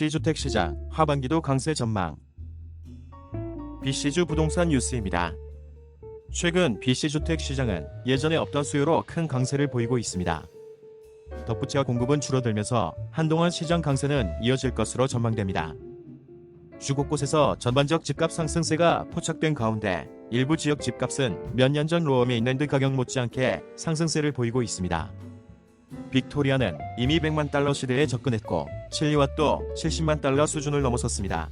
BC 주택시장 하반기도 강세 전망. BC주 부동산 뉴스입니다. 최근 BC 주택시장은 예전에 없던 수요로 큰 강세를 보이고 있습니다. 덧붙여 공급은 줄어들면서 한동안 시장 강세는 이어질 것으로 전망됩니다. 주 곳곳에서 전반적 집값 상승세가 포착된 가운데 일부 지역 집값은 몇 년 전 로엄에 있는 듯 가격 못지않게 상승세를 보이고 있습니다. 빅토리아는 이미 100만 달러 시대에 접근했고 칠리왓도 70만 달러 수준을 넘어섰습니다.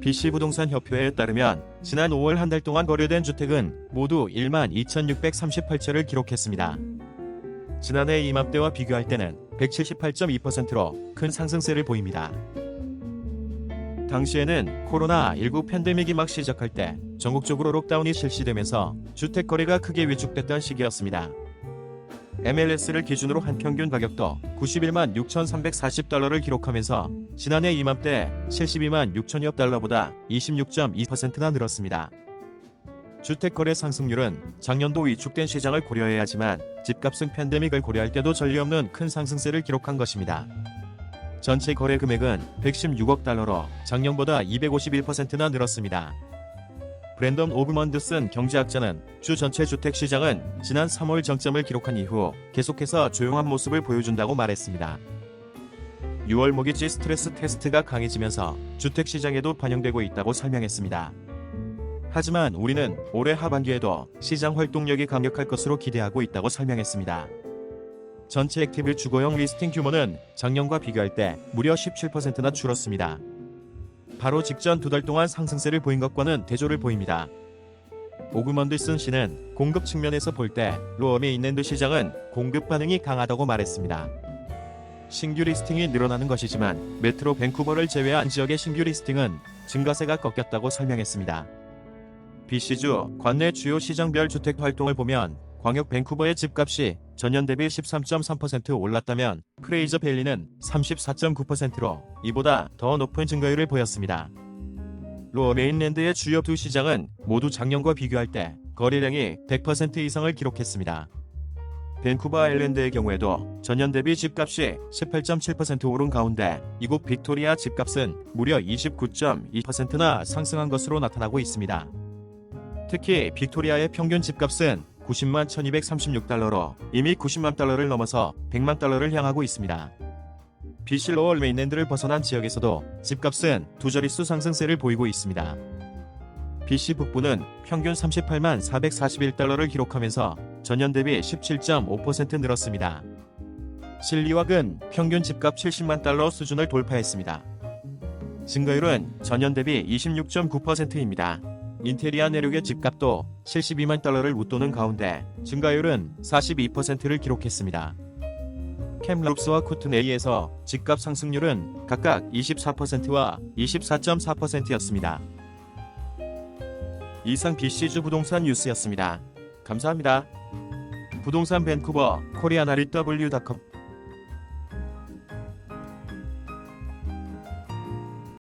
BC 부동산 협회에 따르면 지난 5월 한 달 동안 거래된 주택은 모두 12,638채를 기록했습니다. 지난해 이맘때와 비교할 때는 178.2%로 큰 상승세를 보입니다. 당시에는 코로나19 팬데믹이 막 시작할 때 전국적으로 록다운이 실시되면서 주택 거래가 크게 위축됐던 시기였습니다. MLS를 기준으로 한 평균 가격도 91만 6,340달러를 기록하면서 지난해 이맘때 72만 6천여 달러보다 26.2%나 늘었습니다. 주택거래 상승률은 작년도 위축된 시장을 고려해야지만 집값은 팬데믹을 고려할 때도 전례없는 큰 상승세를 기록한 것입니다. 전체 거래 금액은 116억 달러로 작년보다 251%나 늘었습니다. 브랜던 오브먼드슨 경제학자는 주 전체 주택시장은 지난 3월 정점을 기록한 이후 계속해서 조용한 모습을 보여준다고 말했습니다. 6월 모기지 스트레스 테스트가 강해지면서 주택시장에도 반영되고 있다고 설명했습니다. 하지만 우리는 올해 하반기에도 시장 활동력이 강력할 것으로 기대하고 있다고 설명했습니다. 전체 액티브 주거용 리스팅 규모는 작년과 비교할 때 무려 17%나 줄었습니다. 바로 직전 두 달 동안 상승세를 보인 것과는 대조를 보입니다. 오그먼드슨 씨는 공급 측면에서 볼 때 로엄에 있는 듯 시장은 공급 반응이 강하다고 말했습니다. 신규 리스팅이 늘어나는 것이지만 메트로 밴쿠버를 제외한 지역의 신규 리스팅은 증가세가 꺾였다고 설명했습니다. BC주 관내 주요 시장별 주택 활동을 보면 광역 밴쿠버의 집값이 전년 대비 13.3% 올랐다면 프레이저 밸리는 34.9%로 이보다 더 높은 증가율을 보였습니다. 로어 메인랜드의 주요 두 시장은 모두 작년과 비교할 때 거래량이 100% 이상을 기록했습니다. 밴쿠버 아일랜드의 경우에도 전년 대비 집값이 18.7% 오른 가운데 이곳 빅토리아 집값은 무려 29.2%나 상승한 것으로 나타나고 있습니다. 특히 빅토리아의 평균 집값은 90만 1236달러로 이미 90만 달러를 넘어서 100만 달러를 향하고 있습니다. BC 로어 메인랜드를 벗어난 지역에서도 집값은 두 자릿수 상승세를 보이고 있습니다. BC 북부는 평균 38만 441달러를 기록하면서 전년 대비 17.5% 늘었습니다. 실리왁은 평균 집값 70만 달러 수준을 돌파했습니다. 증가율은 전년 대비 26.9%입니다. 인테리아 내륙의 집값도 72만 달러를 웃도는 가운데 증가율은 42%를 기록했습니다. 캠롭스와 쿠트네이에서 집값 상승률은 각각 24%와 24.4%였습니다. 이상 BC주 부동산 뉴스였습니다. 감사합니다. 부동산 밴쿠버 코리아나리W.com